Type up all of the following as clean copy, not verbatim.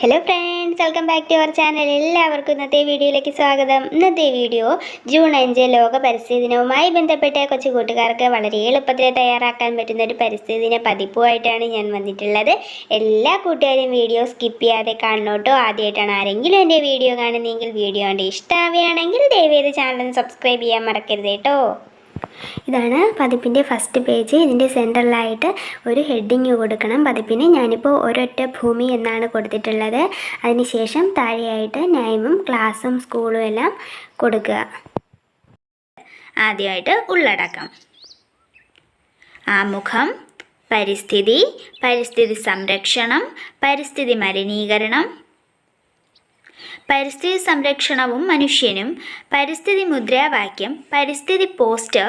Hello friends, welcome back to our channel. എല്ലാവർക്കും ഇന്നത്തെ വീഡിയോയിലേക്ക് സ്വാഗതം. ഇന്നത്തെ വീഡിയോ ജൂൺ 5 ലോക പരിസ്ഥിതി ദിനവുമായി ബന്ധപ്പെട്ട കൊച്ചു കൂട്ടുകാർക്ക് വളരെ എളുപ്പത്തിൽ തയ്യാറാക്കാൻ പറ്റുന്ന ഒരു പരിസ്ഥിതി ദിന പതിപ്പുമായിട്ടാണ് ഞാൻ വന്നിട്ടുള്ളത്. എല്ലാ കൂട്ടുകാരും വീഡിയോ സ്കിപ്പ് ചെയ്യാതെ കാണണോട്ടോ. ആദ്യമായിട്ടാണ് ആരെങ്കിലും എൻ്റെ വീഡിയോ കാണുന്നതെങ്കിൽ വീഡിയോ കണ്ട് ഇഷ്ടമാവുകയാണെങ്കിൽ ദയവേത് ചാനൽ സബ്സ്ക്രൈബ് ചെയ്യാൻ മറക്കരുത് കേട്ടോ. ഇതാണ് പതിപ്പിൻ്റെ ഫസ്റ്റ് പേജ്. ഇതിൻ്റെ സെൻറ്ററിലായിട്ട് ഒരു ഹെഡിങ് കൊടുക്കണം. പതിപ്പിന് ഞാനിപ്പോൾ ഒരൊറ്റ ഭൂമി എന്നാണ് കൊടുത്തിട്ടുള്ളത്. അതിനുശേഷം താഴെയായിട്ട് നെയിമും ക്ലാസ്സും സ്കൂളും എല്ലാം കൊടുക്കുക. ആദ്യമായിട്ട് ഉള്ളടക്കം: ആമുഖം, പരിസ്ഥിതി, പരിസ്ഥിതി സംരക്ഷണം, പരിസ്ഥിതി മലിനീകരണം, പരിസ്ഥിതി സംരക്ഷണവും മനുഷ്യനും, പരിസ്ഥിതി മുദ്രാവാക്യം, പരിസ്ഥിതി പോസ്റ്റർ,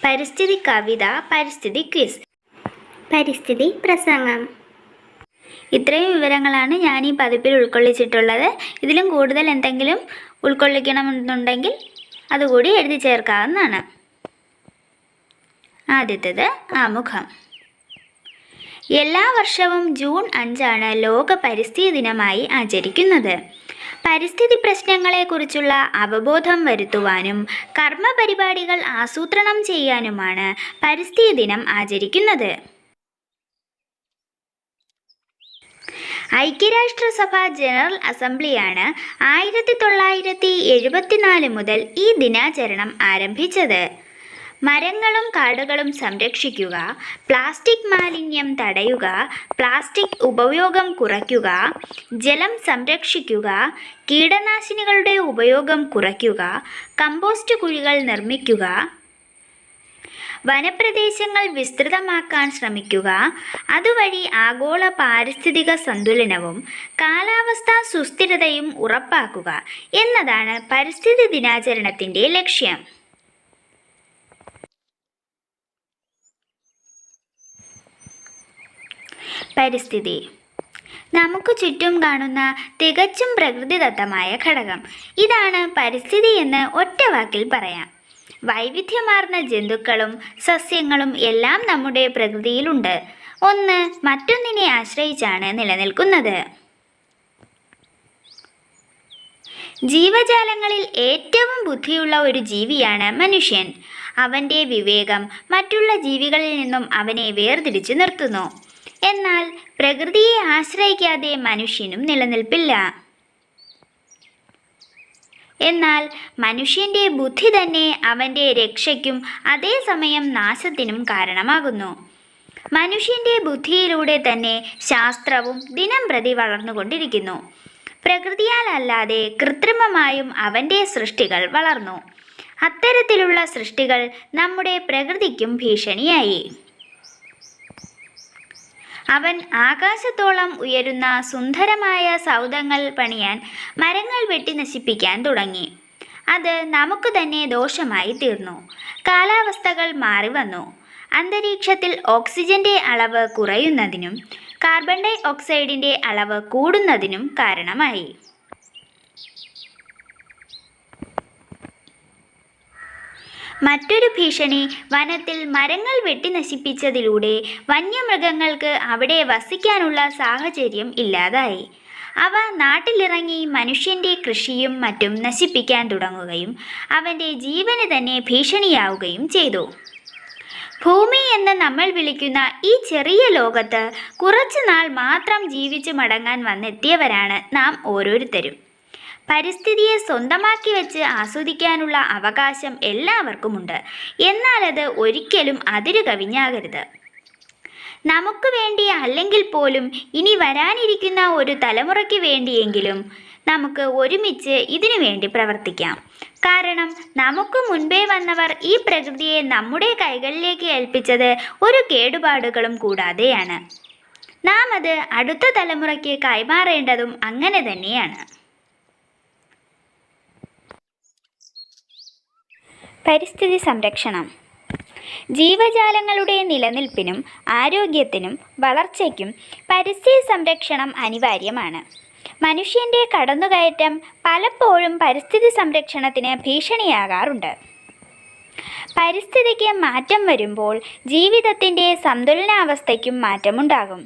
പരിസ്ഥിതി കവിത, പരിസ്ഥിതി ക്വിസ്, പരിസ്ഥിതി പ്രസംഗം. ഇത്രയും വിവരങ്ങളാണ് ഞാൻ ഈ പതിപ്പിൽ ഉൾക്കൊള്ളിച്ചിട്ടുള്ളത്. ഇതിലും കൂടുതൽ എന്തെങ്കിലും ഉൾക്കൊള്ളിക്കണമെന്നുണ്ടെങ്കിൽ അതുകൂടി എഴുതി ചേർക്കാവുന്നതാണ്. ആദ്യത്തേത് ആമുഖം. എല്ലാ വർഷവും ജൂൺ 5 ലോക പരിസ്ഥിതി ദിനമായി ആചരിക്കുന്നത്. പരിസ്ഥിതി പ്രശ്നങ്ങളെക്കുറിച്ചുള്ള അവബോധം വരുത്തുവാനും കർമ്മപരിപാടികൾ ആസൂത്രണം ചെയ്യാനുമാണ് പരിസ്ഥിതി ദിനം ആചരിക്കുന്നത്. ഐക്യരാഷ്ട്രസഭ ജനറൽ അസംബ്ലിയാണ് 1974 മുതൽ ഈ ദിനാചരണം ആരംഭിച്ചത്. മരങ്ങളും കാടുകളും സംരക്ഷിക്കുക, പ്ലാസ്റ്റിക് മാലിന്യം തടയുക, പ്ലാസ്റ്റിക് ഉപയോഗം കുറയ്ക്കുക, ജലം സംരക്ഷിക്കുക, കീടനാശിനികളുടെ ഉപയോഗം കുറയ്ക്കുക, കമ്പോസ്റ്റ് കുഴികൾ നിർമ്മിക്കുക, വനപ്രദേശങ്ങൾ വിസ്തൃതമാക്കാൻ ശ്രമിക്കുക, അതുവഴി ആഗോള പാരിസ്ഥിതിക സന്തുലനവും കാലാവസ്ഥാ സുസ്ഥിരതയും ഉറപ്പാക്കുക എന്നതാണ് പരിസ്ഥിതി ദിനാചരണത്തിൻ്റെ ലക്ഷ്യം. പരിസ്ഥിതി നമുക്ക് ചുറ്റും കാണുന്ന തികച്ചും പ്രകൃതിദത്തമായ ഘടകം. ഇതാണ് പരിസ്ഥിതി എന്ന് ഒറ്റ വാക്കിൽ പറയാം. വൈവിധ്യമാർന്ന ജന്തുക്കളും സസ്യങ്ങളും എല്ലാം നമ്മുടെ പ്രകൃതിയിലുണ്ട്. ഒന്ന് മറ്റൊന്നിനെ ആശ്രയിച്ചാണ് നിലനിൽക്കുന്നത്. ജീവജാലങ്ങളിൽ ഏറ്റവും ബുദ്ധിയുള്ള ഒരു ജീവിയാണ് മനുഷ്യൻ. അവൻ്റെ വിവേകം മറ്റുള്ള ജീവികളിൽ നിന്നും അവനെ വേർതിരിച്ചു നിർത്തുന്നു. എന്നാൽ പ്രകൃതിയെ ആശ്രയിക്കാതെ മനുഷ്യനും നിലനിൽപ്പില്ല. എന്നാൽ മനുഷ്യൻ്റെ ബുദ്ധി തന്നെ അവൻ്റെ രക്ഷയ്ക്കും അതേസമയം നാശത്തിനും കാരണമാകുന്നു. മനുഷ്യൻ്റെ ബുദ്ധിയിലൂടെ തന്നെ ശാസ്ത്രവും ദിനംപ്രതി വളർന്നുകൊണ്ടിരിക്കുന്നു. പ്രകൃതിയാൽ അല്ലാതെ കൃത്രിമമായും അവൻ്റെ സൃഷ്ടികൾ വളർന്നു. അത്തരത്തിലുള്ള സൃഷ്ടികൾ നമ്മുടെ പ്രകൃതിക്കും ഭീഷണിയായി. അവൻ ആകാശത്തോളം ഉയരുന്ന സുന്ദരമായ സൗധങ്ങൾ പണിയാൻ മരങ്ങൾ വെട്ടി നശിപ്പിക്കാൻ തുടങ്ങി. അത് നമുക്ക് തന്നെ ദോഷമായി തീർന്നു. കാലാവസ്ഥകൾ മാറി വന്നു. അന്തരീക്ഷത്തിൽ ഓക്സിജന്റെ അളവ് കുറയുന്നതിനും കാർബൺ ഡൈ ഓക്സൈഡിൻ്റെ അളവ് കൂടുന്നതിനും കാരണമായി. മറ്റൊരു ഭീഷണി വനത്തിൽ മരങ്ങൾ വെട്ടി നശിപ്പിച്ചതിലൂടെ വന്യമൃഗങ്ങൾക്ക് അവിടെ വസിക്കാനുള്ള സാഹചര്യം ഇല്ലാതായി. അവ നാട്ടിലിറങ്ങി മനുഷ്യൻ്റെ കൃഷിയും മറ്റും നശിപ്പിക്കാൻ തുടങ്ങുകയും അവൻ്റെ ജീവന് തന്നെ ഭീഷണിയാവുകയും ചെയ്തു. ഭൂമി എന്ന് നമ്മൾ വിളിക്കുന്ന ഈ ചെറിയ ലോകത്ത് കുറച്ചുനാൾ മാത്രം ജീവിച്ചു മടങ്ങാൻ വന്നെത്തിയവരാണ് നാം ഓരോരുത്തരും. പരിസ്ഥിതിയെ സ്വന്തമാക്കി വെച്ച് ആസ്വദിക്കാനുള്ള അവകാശം എല്ലാവർക്കുമുണ്ട്. എന്നാൽ അത് ഒരിക്കലും അതിരു കവിഞ്ഞാകരുത്. നമുക്ക് വേണ്ടി അല്ലെങ്കിൽ പോലും ഇനി വരാനിരിക്കുന്ന ഒരു തലമുറയ്ക്ക് വേണ്ടിയെങ്കിലും നമുക്ക് ഒരുമിച്ച് ഇതിനു വേണ്ടി പ്രവർത്തിക്കാം. കാരണം നമുക്ക് മുൻപേ വന്നവർ ഈ പ്രകൃതിയെ നമ്മുടെ കൈകളിലേക്ക് ഏൽപ്പിച്ചത് ഒരു കേടുപാടുകളും കൂടാതെയാണ്. നാം അത് അടുത്ത തലമുറയ്ക്ക് കൈമാറേണ്ടതും അങ്ങനെ തന്നെയാണ്. പരിസ്ഥിതി സംരക്ഷണം ജീവജാലങ്ങളുടെ നിലനിൽപ്പിനും ആരോഗ്യത്തിനും വളർച്ചയ്ക്കും പരിസ്ഥിതി സംരക്ഷണം അനിവാര്യമാണ്. മനുഷ്യൻ്റെ കടന്നുകയറ്റം പലപ്പോഴും പരിസ്ഥിതി സംരക്ഷണത്തിന് ഭീഷണിയാകാറുണ്ട്. പരിസ്ഥിതിക്ക് മാറ്റം വരുമ്പോൾ ജീവിതത്തിൻ്റെ സന്തുലനാവസ്ഥയ്ക്കും മാറ്റമുണ്ടാകും.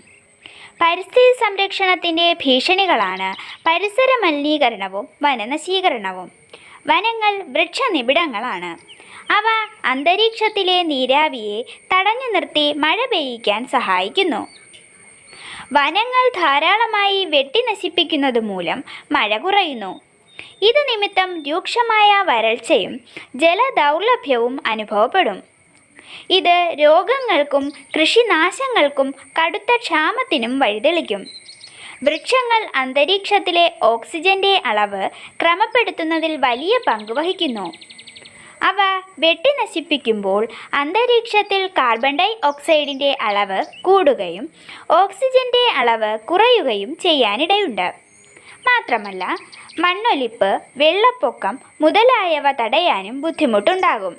പരിസ്ഥിതി സംരക്ഷണത്തിൻ്റെ ഭീഷണികളാണ് പരിസര മലിനീകരണവും വനനശീകരണവും. വനങ്ങൾ വൃക്ഷനിബിഡങ്ങളാണ്. അവ അന്തരീക്ഷത്തിലെ നീരാവിയെ തടഞ്ഞു നിർത്തി മഴ പെയ്യിക്കാൻ സഹായിക്കുന്നു. വനങ്ങൾ ധാരാളമായി വെട്ടി നശിപ്പിക്കുന്നത് മൂലം മഴ കുറയുന്നു. ഇത് നിമിത്തം രൂക്ഷമായ വരൾച്ചയും ജലദൗർലഭ്യവും അനുഭവപ്പെടും. ഇത് രോഗങ്ങൾക്കും കൃഷിനാശങ്ങൾക്കും കടുത്ത ക്ഷാമത്തിനും വഴിതെളിക്കും. വൃക്ഷങ്ങൾ അന്തരീക്ഷത്തിലെ ഓക്സിജന്റെ അളവ് ക്രമപ്പെടുത്തുന്നതിൽ വലിയ പങ്ക് വഹിക്കുന്നു. അവ വെട്ടി നശിപ്പിക്കുമ്പോൾ അന്തരീക്ഷത്തിൽ കാർബൺ ഡൈ ഓക്സൈഡിൻ്റെ അളവ് കൂടുകയും ഓക്സിജന്റെ അളവ് കുറയുകയും ചെയ്യാനിടയുണ്ട്. മാത്രമല്ല, മണ്ണൊലിപ്പ്, വെള്ളപ്പൊക്കം മുതലായവ തടയാനും ബുദ്ധിമുട്ടുണ്ടാകും.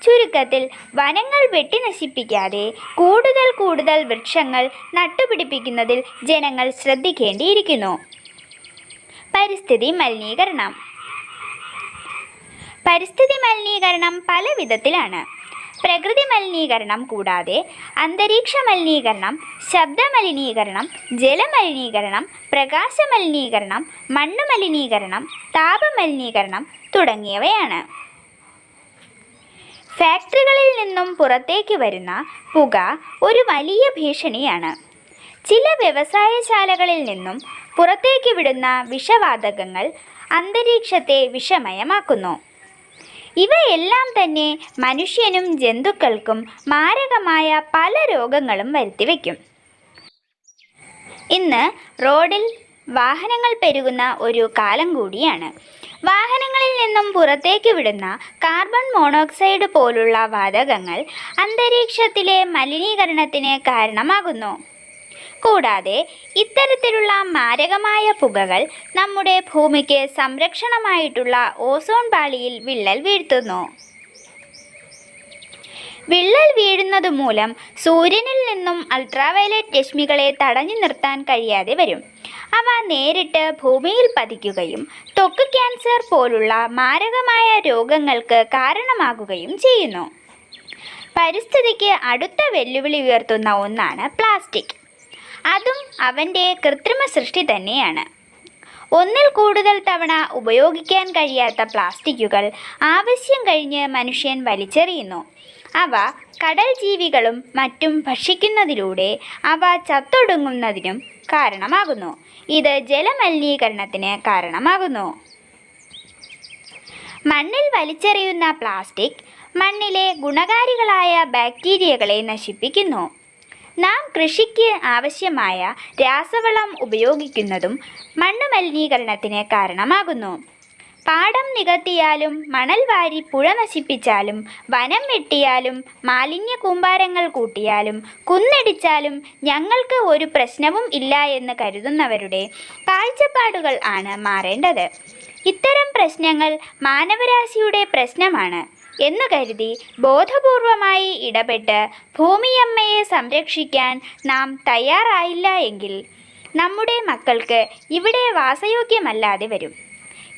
ചുരുക്കത്തിൽ, വനങ്ങൾ വെട്ടി നശിപ്പിക്കാതെ കൂടുതൽ വൃക്ഷങ്ങൾ നട്ടുപിടിപ്പിക്കുന്നതിൽ ജനങ്ങൾ ശ്രദ്ധിക്കേണ്ടിയിരിക്കുന്നു. പരിസ്ഥിതി മലിനീകരണം. പരിസ്ഥിതി മലിനീകരണം പല വിധത്തിലാണ്. പ്രകൃതി മലിനീകരണം കൂടാതെ അന്തരീക്ഷ മലിനീകരണം, ശബ്ദ മലിനീകരണം, ജലമലിനീകരണം, പ്രകാശ മലിനീകരണം, മണ്ണ് മലിനീകരണം, താപമലിനീകരണം തുടങ്ങിയവയാണ്. ഫാക്ടറികളിൽ നിന്നും പുറത്തേക്ക് വരുന്ന പുക ഒരു വലിയ ഭീഷണിയാണ്. ചില വ്യവസായശാലകളിൽ നിന്നും പുറത്തേക്ക് വിടുന്ന വിഷവാതകങ്ങൾ അന്തരീക്ഷത്തെ വിഷമയമാക്കുന്നു. ഇവയെല്ലാം തന്നെ മനുഷ്യനും ജന്തുക്കൾക്കും മാരകമായ പല രോഗങ്ങളും വരുത്തിവെക്കും. ഇന്ന് റോഡിൽ വാഹനങ്ങൾ പെരുകുന്ന ഒരു കാലം കൂടിയാണ്. വാഹനങ്ങളിൽ നിന്നും പുറത്തേക്ക് വിടുന്ന കാർബൺ മോണോക്സൈഡ് പോലുള്ള വാതകങ്ങൾ അന്തരീക്ഷത്തിലെ മലിനീകരണത്തിന് കാരണമാകുന്നു. കൂടാതെ ഇത്തരത്തിലുള്ള മാരകമായ പുകകൾ നമ്മുടെ ഭൂമിക്ക് സംരക്ഷണമായിട്ടുള്ള ഓസോൺ പാളിയിൽ വിള്ളൽ വീഴ്ത്തുന്നു. വിള്ളൽ വീഴുന്നത് മൂലം സൂര്യനിൽ നിന്നും അൾട്രാവയലറ്റ് രശ്മികളെ തടഞ്ഞു നിർത്താൻ കഴിയാതെ വരും. അവ നേരിട്ട് ഭൂമിയിൽ പതിക്കുകയും ത്വക്ക് ക്യാൻസർ പോലുള്ള മാരകമായ രോഗങ്ങൾക്ക് കാരണമാകുകയും ചെയ്യുന്നു. പരിസ്ഥിതിക്ക് അടുത്ത വെല്ലുവിളി ഉയർത്തുന്ന ഒന്നാണ് പ്ലാസ്റ്റിക്. അതും അവൻ്റെ കൃത്രിമ സൃഷ്ടി തന്നെയാണ്. ഒന്നിൽ കൂടുതൽ തവണ ഉപയോഗിക്കാൻ കഴിയാത്ത പ്ലാസ്റ്റിക്കുകൾ ആവശ്യം കഴിഞ്ഞ് മനുഷ്യൻ വലിച്ചെറിയുന്നു. അവ കടൽ ജീവികളും മറ്റും ഭക്ഷിക്കുന്നതിലൂടെ അവ ചത്തൊടുങ്ങുന്നതിനും കാരണമാകുന്നു. ഇത് ജലമലിനീകരണത്തിന് കാരണമാകുന്നു. മണ്ണിൽ വലിച്ചെറിയുന്ന പ്ലാസ്റ്റിക് മണ്ണിലെ ഗുണകാരികളായ ബാക്ടീരിയകളെ നശിപ്പിക്കുന്നു. നാം കൃഷിക്ക് ആവശ്യമായ രാസവളം ഉപയോഗിക്കുന്നതും മണ്ണ് മലിനീകരണത്തിന് കാരണമാകുന്നു. പാടം നികത്തിയാലും മണൽ വാരി പുഴ നശിപ്പിച്ചാലും വനം വെട്ടിയാലും മാലിന്യ കൂമ്പാരങ്ങൾ കൂട്ടിയാലും കുന്നിടിച്ചാലും ഞങ്ങൾക്ക് ഒരു പ്രശ്നവും ഇല്ല എന്ന് കരുതുന്നവരുടെ കാഴ്ചപ്പാടുകൾ ആണ് മാറേണ്ടത്. ഇത്തരം പ്രശ്നങ്ങൾ മാനവരാശിയുടെ പ്രശ്നമാണ് എന്ന് കരുതി ബോധപൂർവമായി ഇടപെട്ട് ഭൂമിയമ്മയെ സംരക്ഷിക്കാൻ നാം തയ്യാറായില്ല എങ്കിൽ നമ്മുടെ മക്കൾക്ക് ഇവിടെ വാസയോഗ്യമല്ലാതെ വരും.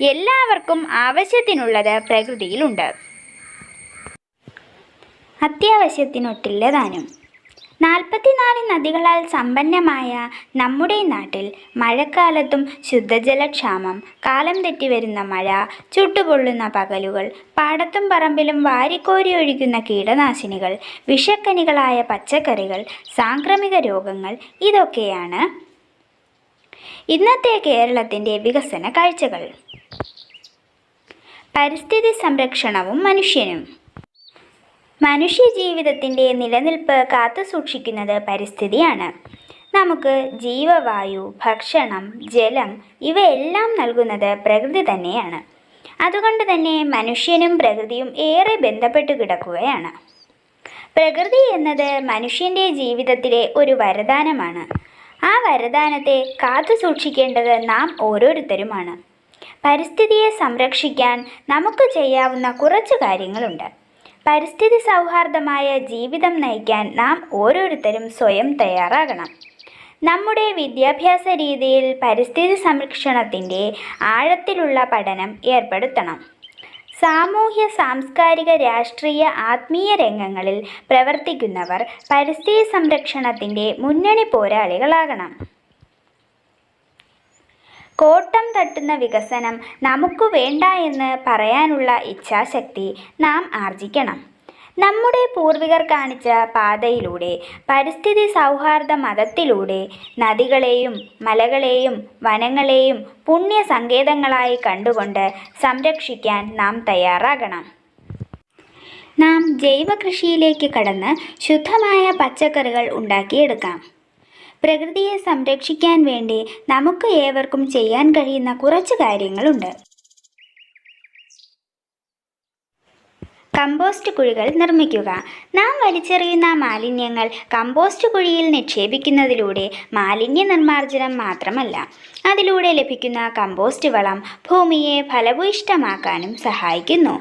എല്ലാവർക്കും ആവശ്യത്തിനുള്ളത് പ്രകൃതിയിലുണ്ട്. അത്യാവശ്യത്തിനൊട്ടില്ല താനും. 44 നദികളാൽ സമ്പന്നമായ നമ്മുടെ നാട്ടിൽ മഴക്കാലത്തും ശുദ്ധജലക്ഷാമം, കാലം തെറ്റി വരുന്ന മഴ, ചുട്ടുപൊള്ളുന്ന പകലുകൾ, പാടത്തും പറമ്പിലും വാരിക്കോരി ഒഴിക്കുന്ന കീടനാശിനികൾ, വിഷക്കനികളായ പച്ചക്കറികൾ, സാംക്രമിക രോഗങ്ങൾ, ഇതൊക്കെയാണ് ഇന്നത്തെ കേരളത്തിൻ്റെ വികസന കാഴ്ചകൾ. പരിസ്ഥിതി സംരക്ഷണവും മനുഷ്യനും. മനുഷ്യ ജീവിതത്തിൻ്റെ നിലനിൽപ്പ് കാത്തുസൂക്ഷിക്കുന്നത് പരിസ്ഥിതിയാണ്. നമുക്ക് ജീവവായു, ഭക്ഷണം, ജലം ഇവയെല്ലാം നൽകുന്നത് പ്രകൃതി തന്നെയാണ്. അതുകൊണ്ട് തന്നെ മനുഷ്യനും പ്രകൃതിയും ഏറെ ബന്ധപ്പെട്ട് കിടക്കുകയാണ്. പ്രകൃതി എന്നത് മനുഷ്യൻ്റെ ജീവിതത്തിലെ ഒരു വരദാനമാണ്. ആ വരദാനത്തെ കാത്തുസൂക്ഷിക്കേണ്ടത് നാം ഓരോരുത്തരുമാണ്. പരിസ്ഥിതിയെ സംരക്ഷിക്കാൻ നമുക്ക് ചെയ്യാവുന്ന കുറച്ച് കാര്യങ്ങളുണ്ട്. പരിസ്ഥിതി സൗഹാർദ്ദമായ ജീവിതം നയിക്കാൻ നാം ഓരോരുത്തരും സ്വയം തയ്യാറാകണം. നമ്മുടെ വിദ്യാഭ്യാസ രീതിയിൽ പരിസ്ഥിതി സംരക്ഷണത്തിൻ്റെ ആഴത്തിലുള്ള പഠനം ഏർപ്പെടുത്തണം. സാമൂഹ്യ സാംസ്കാരിക രാഷ്ട്രീയ ആത്മീയ രംഗങ്ങളിൽ പ്രവർത്തിക്കുന്നവർ പരിസ്ഥിതി സംരക്ഷണത്തിൻ്റെ മുന്നണി പോരാളികളാകണം. കോട്ടം തട്ടുന്ന വികസനം നമുക്ക് വേണ്ട എന്ന് പറയാനുള്ള ഇച്ഛാശക്തി നാം ആർജിക്കണം. നമ്മുടെ പൂർവികർ കാണിച്ച പാതയിലൂടെ, പരിസ്ഥിതി സൗഹാർദ്ദ മതത്തിലൂടെ നദികളെയും മലകളെയും വനങ്ങളെയും പുണ്യ സങ്കേതങ്ങളായി കണ്ടുകൊണ്ട് സംരക്ഷിക്കാൻ നാം തയ്യാറാകണം. നാം ജൈവ കൃഷിയിലേക്ക് കടന്ന് ശുദ്ധമായ പച്ചക്കറികൾ ഉണ്ടാക്കിയെടുക്കാം. പ്രകൃതിയെ സംരക്ഷിക്കാൻ വേണ്ടി നമുക്ക് ഏവർക്കും ചെയ്യാൻ കഴിയുന്ന കുറച്ച് കാര്യങ്ങളുണ്ട്. കമ്പോസ്റ്റ് കുഴികൾ നിർമ്മിക്കുക. നാം വലിച്ചെറിയുന്ന മാലിന്യങ്ങൾ കമ്പോസ്റ്റ് കുഴിയിൽ നിക്ഷേപിക്കുന്നതിലൂടെ മാലിന്യ നിർമ്മാർജ്ജനം മാത്രമല്ല, അതിലൂടെ ലഭിക്കുന്ന കമ്പോസ്റ്റ് വളം ഭൂമിയെ ഫലഭൂയിഷ്ഠമാക്കാനും സഹായിക്കുന്നു.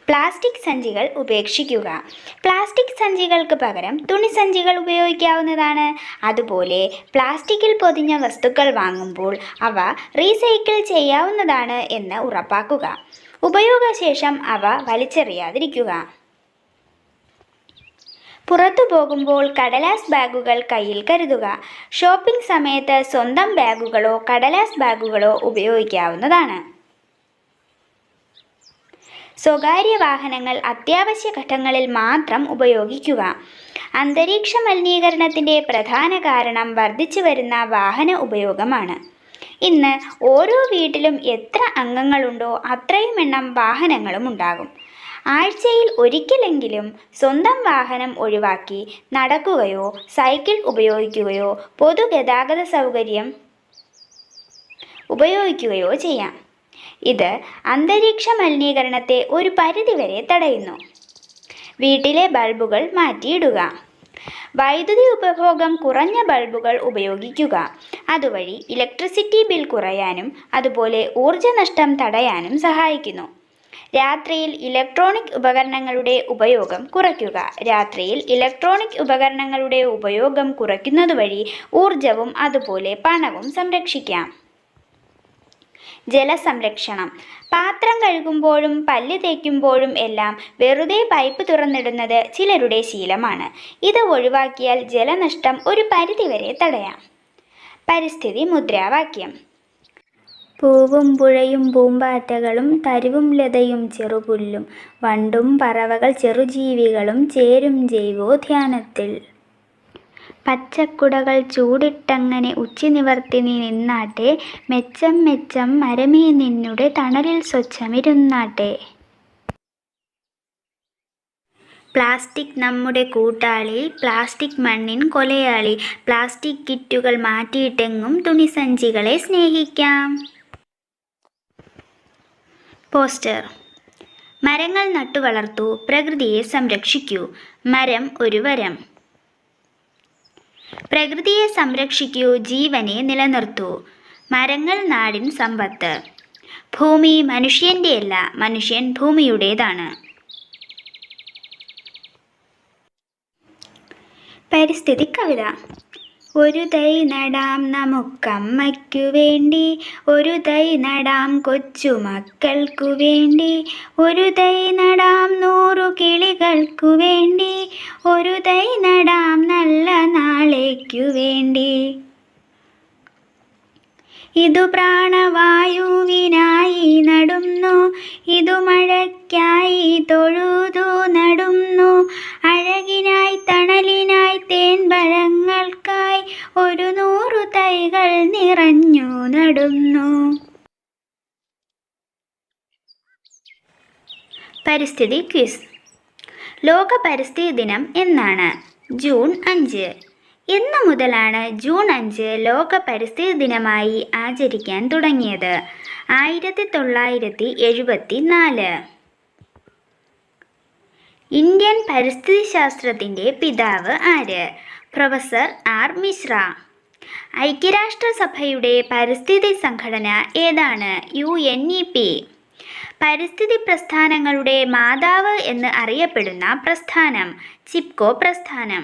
പ്ലാസ്റ്റിക് സഞ്ചികൾ ഉപേക്ഷിക്കുക. പ്ലാസ്റ്റിക് സഞ്ചികൾക്ക് പകരം തുണിസഞ്ചികൾ ഉപയോഗിക്കാവുന്നതാണ്. അതുപോലെ പ്ലാസ്റ്റിക്കിൽ പൊതിഞ്ഞ വസ്തുക്കൾ വാങ്ങുമ്പോൾ അവ റീസൈക്കിൾ ചെയ്യാവുന്നതാണ് എന്ന് ഉറപ്പാക്കുക. ഉപയോഗശേഷം അവ വലിച്ചെറിയാതിരിക്കുക. പുറത്തു പോകുമ്പോൾ കടലാസ് ബാഗുകൾ കയ്യിൽ കരുതുക. ഷോപ്പിംഗ് സമയത്ത് സ്വന്തം ബാഗുകളോ കടലാസ് ബാഗുകളോ ഉപയോഗിക്കാവുന്നതാണ്. സ്വകാര്യ വാഹനങ്ങൾ അത്യാവശ്യ ഘട്ടങ്ങളിൽ മാത്രം ഉപയോഗിക്കുക. അന്തരീക്ഷ മലിനീകരണത്തിൻ്റെ പ്രധാന കാരണം വർദ്ധിച്ചു വരുന്ന വാഹന ഉപയോഗമാണ്. ഇന്ന് ഓരോ വീട്ടിലും എത്ര അംഗങ്ങളുണ്ടോ അത്രയും എണ്ണം വാഹനങ്ങളും ഉണ്ടാകും. ആഴ്ചയിൽ ഒരിക്കലെങ്കിലും സ്വന്തം വാഹനം ഒഴിവാക്കി നടക്കുകയോ സൈക്കിൾ ഉപയോഗിക്കുകയോ പൊതുഗതാഗത സൗകര്യം ഉപയോഗിക്കുകയോ ചെയ്യാം. ഇത് അന്തരീക്ഷ മലിനീകരണത്തെ ഒരു പരിധിവരെ തടയുന്നു. വീട്ടിലെ ബൾബുകൾ മാറ്റിയിടുക. വൈദ്യുതി ഉപഭോഗം കുറഞ്ഞ ബൾബുകൾ ഉപയോഗിക്കുക. അതുവഴി ഇലക്ട്രിസിറ്റി ബിൽ കുറയാനും അതുപോലെ ഊർജ്ജനഷ്ടം തടയാനും സഹായിക്കുന്നു. രാത്രിയിൽ ഇലക്ട്രോണിക് ഉപകരണങ്ങളുടെ ഉപയോഗം കുറയ്ക്കുക. രാത്രിയിൽ ഇലക്ട്രോണിക് ഉപകരണങ്ങളുടെ ഉപയോഗം കുറയ്ക്കുന്നതുവഴി ഊർജവും അതുപോലെ പണവും സംരക്ഷിക്കാം. ജലസംരക്ഷണം. പാത്രം കഴുകുമ്പോഴും പല്ല് തേക്കുമ്പോഴും എല്ലാം വെറുതെ പൈപ്പ് തുറന്നിടുന്നത് ചിലരുടെ ശീലമാണ്. ഇത് ഒഴിവാക്കിയാൽ ജലനഷ്ടം ഒരു പരിധിവരെ തടയാം. പരിസ്ഥിതി മുദ്രാവാക്യം. പൂവും പുഴയും പൂമ്പാറ്റകളും തരുവും ലതയും ചെറുപുല്ലും വണ്ടും പറവകൾ ചെറുജീവികളും ചേരും ജൈവോദ്യാനത്തിൽ. പച്ചക്കുടകൾ ചൂടിട്ടങ്ങനെ ഉച്ചി നിവർത്തി നീ നിന്നാട്ടെ, മെച്ചം മെച്ചം മരമേ നിന്നുടെ തണലിൽ സ്വച്ഛമിരുന്നാട്ടെ. പ്ലാസ്റ്റിക് നമ്മുടെ കൂട്ടാളി, പ്ലാസ്റ്റിക് മണ്ണിൻ കൊലയാളി. പ്ലാസ്റ്റിക് കിറ്റുകൾ മാറ്റിയിട്ടെങ്ങും തുണിസഞ്ചികളെ സ്നേഹിക്കാം. പോസ്റ്റർ. മരങ്ങൾ നട്ടുവളർത്തൂ, പ്രകൃതിയെ സംരക്ഷിക്കൂ. മരം ഒരു വരം. പ്രകൃതിയെ സംരക്ഷിക്കൂ, ജീവനെ നിലനിർത്തൂ. മരങ്ങൾ നാടിൻ സമ്പത്ത്. ഭൂമി മനുഷ്യൻ്റെയല്ല, മനുഷ്യൻ ഭൂമിയുടേതാണ്. പരിസ്ഥിതി കവിത. ഒരു തൈ നടാം നമുക്കമ്മയ്ക്കു വേണ്ടി, ഒരു തൈ നടാം കൊച്ചുമക്കൾക്കു വേണ്ടി, ഒരു തൈ നടാം 100 കിളികൾക്കു വേണ്ടി, ഒരു തൈ നടാം നല്ല നാളേക്കു വേണ്ടി. ഇതു പ്രാണവായുവിനായി നടുന്നു, ഇതു മഴയ്ക്കായി തൊഴുതു നടുന്നു, അഴകിനായി തണലിനായി തേൻപഴങ്ങൾക്കായി 100 തൈകൾ നിറഞ്ഞു നടുന്നു. പരിസ്ഥിതി ക്വിസ്. ലോക പരിസ്ഥിതി ദിനം എന്നാണ്? ജൂൺ 5. എന്നു മുതലാണ് ജൂൺ 5 ലോക പരിസ്ഥിതി ദിനമായി ആചരിക്കാൻ തുടങ്ങിയത്? 1974. ഇന്ത്യൻ പരിസ്ഥിതി ശാസ്ത്രത്തിൻ്റെ പിതാവ് ആര്? Professor R Mishra. ഐക്യരാഷ്ട്രസഭയുടെ പരിസ്ഥിതി സംഘടന ഏതാണ്? UNEP. പരിസ്ഥിതി പ്രസ്ഥാനങ്ങളുടെ മാതാവ് എന്ന് അറിയപ്പെടുന്ന പ്രസ്ഥാനം? ചിപ്കോ പ്രസ്ഥാനം.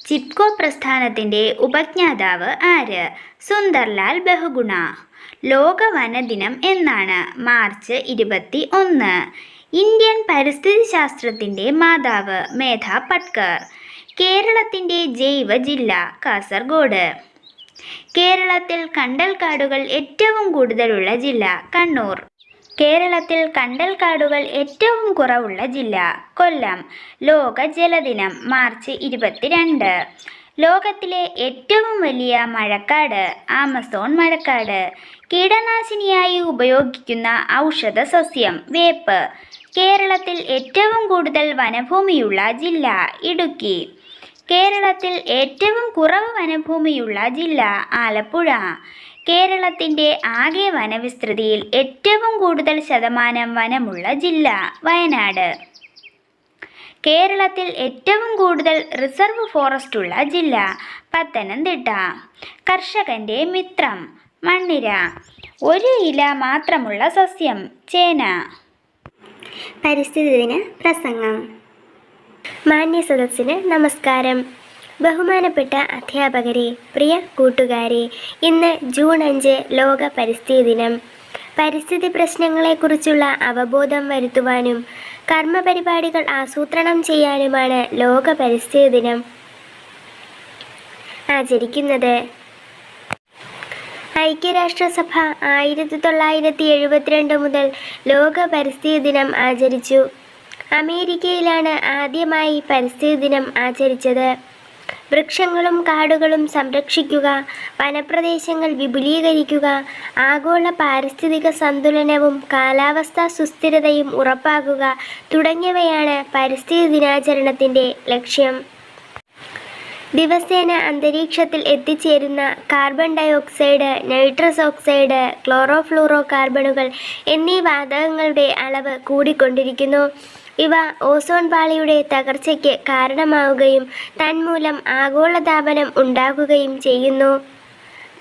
ചിപ്കോ പ്രസ്ഥാനത്തിൻ്റെ ഉപജ്ഞാതാവ് ആര്? സുന്ദർലാൽ ബഹുഗുണ. ലോക വനദിനം എന്നാണ്. മാർച്ച് 21. ഇന്ത്യൻ പരിസ്ഥിതി ശാസ്ത്രത്തിൻ്റെ മാതാവ് മേധ പട്കർ. കേരളത്തിൻ്റെ ജൈവ ജില്ല കാസർഗോഡ്. കേരളത്തിൽ കണ്ടൽക്കാടുകൾ ഏറ്റവും കൂടുതലുള്ള ജില്ല കണ്ണൂർ. കേരളത്തിൽ കണ്ടൽക്കാടുകൾ ഏറ്റവും കുറവുള്ള ജില്ല കൊല്ലം. ലോക ജലദിനം മാർച്ച് 22. ലോകത്തിലെ ഏറ്റവും വലിയ മഴക്കാട് ആമസോൺ മഴക്കാട്. കീടനാശിനിയായി ഉപയോഗിക്കുന്ന ഔഷധ സസ്യം വേപ്പ്. കേരളത്തിൽ ഏറ്റവും കൂടുതൽ വനഭൂമിയുള്ള ജില്ല ഇടുക്കി. കേരളത്തിൽ ഏറ്റവും കുറവ് വനഭൂമിയുള്ള ജില്ല ആലപ്പുഴ. കേരളത്തിൻ്റെ ആകെ വനവിസ്തൃതിയിൽ ഏറ്റവും കൂടുതൽ ശതമാനം വനമുള്ള ജില്ല വയനാട്. കേരളത്തിൽ ഏറ്റവും കൂടുതൽ റിസർവ് ഫോറസ്റ്റ് ഉള്ള ജില്ല പത്തനംതിട്ട. കർഷകൻ്റെ മിത്രം മണ്ണിര. ഒരു ഇല മാത്രമുള്ള സസ്യം ചേന. പരിസ്ഥിതി ദിന പ്രസംഗം. മാന്യ സദസ്സിന് നമസ്കാരം. ബഹുമാനപ്പെട്ട അധ്യാപകരെ, പ്രിയ കൂട്ടുകാരെ, ഇന്ന് ജൂൺ 5 ലോക പരിസ്ഥിതി ദിനം. പരിസ്ഥിതി പ്രശ്നങ്ങളെക്കുറിച്ചുള്ള അവബോധം വരുത്തുവാനും കർമ്മപരിപാടികൾ ആസൂത്രണം ചെയ്യാനുമാണ് ലോക പരിസ്ഥിതി ദിനം ആചരിക്കുന്നത്. ഐക്യരാഷ്ട്രസഭ 1972 മുതൽ ലോക പരിസ്ഥിതി ദിനം ആചരിച്ചു. അമേരിക്കയിലാണ് ആദ്യമായി പരിസ്ഥിതി ദിനം ആചരിച്ചത്. വൃക്ഷങ്ങളും കാടുകളും സംരക്ഷിക്കുക, വനപ്രദേശങ്ങൾ വിപുലീകരിക്കുക, ആഗോള പാരിസ്ഥിതിക സന്തുലനവും കാലാവസ്ഥാ സുസ്ഥിരതയും ഉറപ്പാക്കുക തുടങ്ങിയവയാണ് പരിസ്ഥിതി ദിനാചരണത്തിൻ്റെ ലക്ഷ്യം. ദിവസേന അന്തരീക്ഷത്തിൽ എത്തിച്ചേരുന്ന കാർബൺ ഡയോക്സൈഡ്, നൈട്രസ് ഓക്സൈഡ്, ക്ലോറോഫ്ലൂറോ കാർബണുകൾ എന്നീ വാതകങ്ങളുടെ അളവ് കൂടിക്കൊണ്ടിരിക്കുന്നു. ഇവ ഓസോൺ പാളിയുടെ തകർച്ചയ്ക്ക് കാരണമാവുകയും തന്മൂലം ആഗോളതാപനം ഉണ്ടാകുകയും ചെയ്യുന്നു.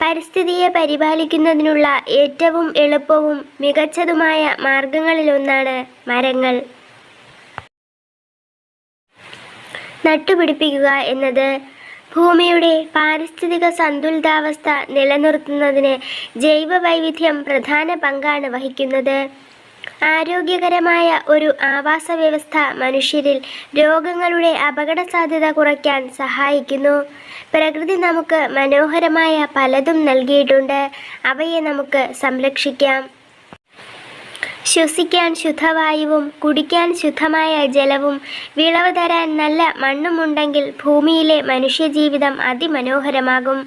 പരിസ്ഥിതിയെ പരിപാലിക്കുന്നതിനുള്ള ഏറ്റവും എളുപ്പവും മികച്ചതുമായ മാർഗങ്ങളിലൊന്നാണ് മരങ്ങൾ നട്ടുപിടിപ്പിക്കുക എന്നത്. ഭൂമിയുടെ പാരിസ്ഥിതിക സന്തുലിതാവസ്ഥ നിലനിർത്തുന്നതിന് ജൈവ വൈവിധ്യം പ്രധാന പങ്കാണ് വഹിക്കുന്നത്. ആരോഗ്യകരമായ ഒരു ആവാസ വ്യവസ്ഥ മനുഷ്യരിൽ രോഗങ്ങളുടെ അപകട സാധ്യത കുറയ്ക്കാൻ സഹായിക്കുന്നു. പ്രകൃതി നമുക്ക് മനോഹരമായ പലതും നൽകിയിട്ടുണ്ട്. അവയെ നമുക്ക് സംരക്ഷിക്കാം. ശ്വസിക്കാൻ ശുദ്ധവായുവും കുടിക്കാൻ ശുദ്ധമായ ജലവും വിളവ് തരാൻ നല്ല മണ്ണുമുണ്ടെങ്കിൽ ഭൂമിയിലെ മനുഷ്യജീവിതം അതിമനോഹരമാകും.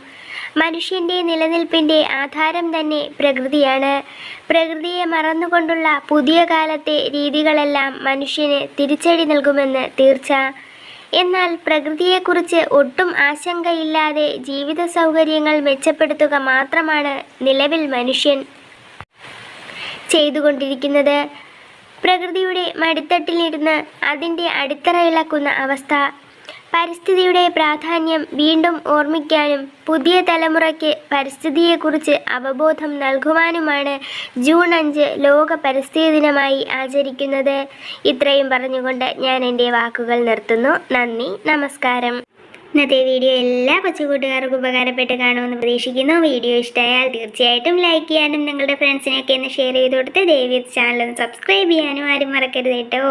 മനുഷ്യൻ്റെ നിലനിൽപ്പിൻ്റെ ആധാരം തന്നെ പ്രകൃതിയാണ്. പ്രകൃതിയെ മറന്നുകൊണ്ടുള്ള പുതിയ കാലത്തെ രീതികളെല്ലാം മനുഷ്യന് തിരിച്ചടി നൽകുമെന്ന് തീർച്ച. എന്നാൽ പ്രകൃതിയെക്കുറിച്ച് ഒട്ടും ആശങ്കയില്ലാതെ ജീവിത സൗകര്യങ്ങൾ മെച്ചപ്പെടുത്തുക മാത്രമാണ് നിലവിൽ മനുഷ്യൻ ചെയ്തുകൊണ്ടിരിക്കുന്നത്. പ്രകൃതിയുടെ മടിത്തട്ടിലിരുന്ന് അതിൻ്റെ അടിത്തറ ഇളക്കുന്ന അവസ്ഥ. പരിസ്ഥിതിയുടെ പ്രാധാന്യം വീണ്ടും ഓർമ്മിക്കാനും പുതിയ തലമുറയ്ക്ക് പരിസ്ഥിതിയെക്കുറിച്ച് അവബോധം നൽകുവാനുമാണ് ജൂൺ 5 ലോക പരിസ്ഥിതി ദിനമായി ആചരിക്കുന്നത്. ഇത്രയും പറഞ്ഞുകൊണ്ട് ഞാൻ എൻ്റെ വാക്കുകൾ നിർത്തുന്നു. നന്ദി, നമസ്കാരം. ഇന്നത്തെ വീഡിയോ എല്ലാ കൊച്ചുകൂട്ടുകാർക്കും ഉപകാരപ്പെട്ട് കാണുമെന്ന് പ്രതീക്ഷിക്കുന്നു. വീഡിയോ ഇഷ്ടമായാൽ തീർച്ചയായിട്ടും ലൈക്ക് ചെയ്യാനും നിങ്ങളുടെ ഫ്രണ്ട്സിനൊക്കെ ഒന്ന് ഷെയർ ചെയ്ത് കൊടുത്ത് ദയവേത് ചാനൽ ഒന്ന് സബ്സ്ക്രൈബ് ചെയ്യാനും ആരും മറക്കരുത് കേട്ടോ.